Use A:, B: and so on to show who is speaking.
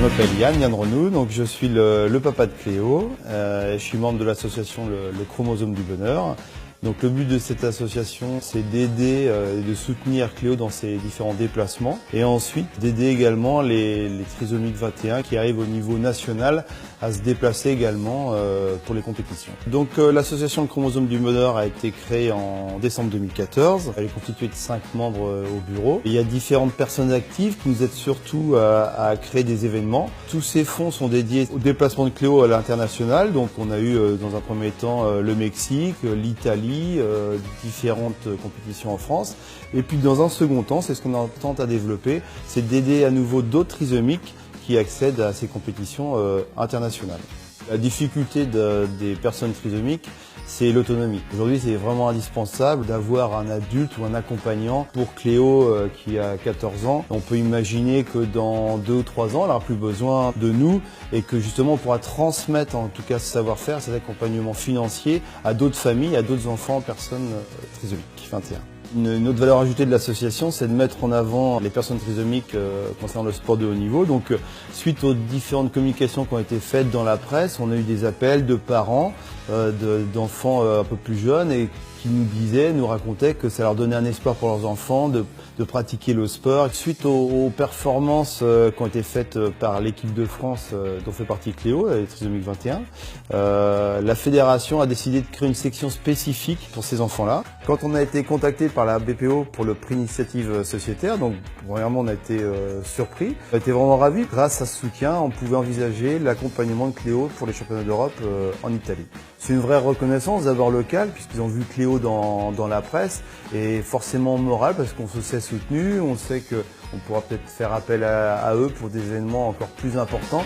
A: Je m'appelle Yann Renou, donc je suis le papa de Cléo. Je suis membre de l'association le Chromosome du Bonheur. Donc le but de cette association, c'est d'aider et de soutenir Cléo dans ses différents déplacements et ensuite d'aider également les trisomiques 21 qui arrivent au niveau national à se déplacer également pour les compétitions. Donc l'association Le Chromosome du Bonheur a été créée en décembre 2014. Elle est constituée de 5 membres au bureau. Il y a différentes personnes actives qui nous aident surtout à créer des événements. Tous ces fonds sont dédiés au déplacement de Cléo à l'international. Donc on a eu dans un premier temps le Mexique, l'Italie, différentes compétitions en France. Et puis dans un second temps, c'est ce qu'on tente à développer, c'est d'aider à nouveau d'autres trisomiques qui accèdent à ces compétitions internationales. La difficulté des personnes trisomiques, c'est l'autonomie. Aujourd'hui, c'est vraiment indispensable d'avoir un adulte ou un accompagnant. Pour Cléo, qui a 14 ans, on peut imaginer que dans 2 ou 3 ans, elle n'aura plus besoin de nous et que justement, on pourra transmettre en tout cas ce savoir-faire, cet accompagnement financier à d'autres familles, à d'autres enfants, personnes trisomiques 21. Une autre valeur ajoutée de l'association, c'est de mettre en avant les personnes trisomiques concernant le sport de haut niveau. Donc, suite aux différentes communications qui ont été faites dans la presse, on a eu des appels de parents, d'enfants un peu plus jeunes et qui nous racontaient que ça leur donnait un espoir pour leurs enfants de pratiquer le sport. Suite aux performances qui ont été faites par l'équipe de France dont fait partie Cléo, les trisomiques 21, la fédération a décidé de créer une section spécifique pour ces enfants-là. Quand on a été contacté par la BPO pour le prix initiative sociétaire, donc vraiment on a été surpris, on a été vraiment ravis. Grâce à ce soutien, on pouvait envisager l'accompagnement de Cléo pour les championnats d'Europe en Italie. C'est une vraie reconnaissance d'abord locale puisqu'ils ont vu Cléo dans la presse et forcément morale parce qu'on se sait soutenu, on sait qu'on pourra peut-être faire appel à eux pour des événements encore plus importants.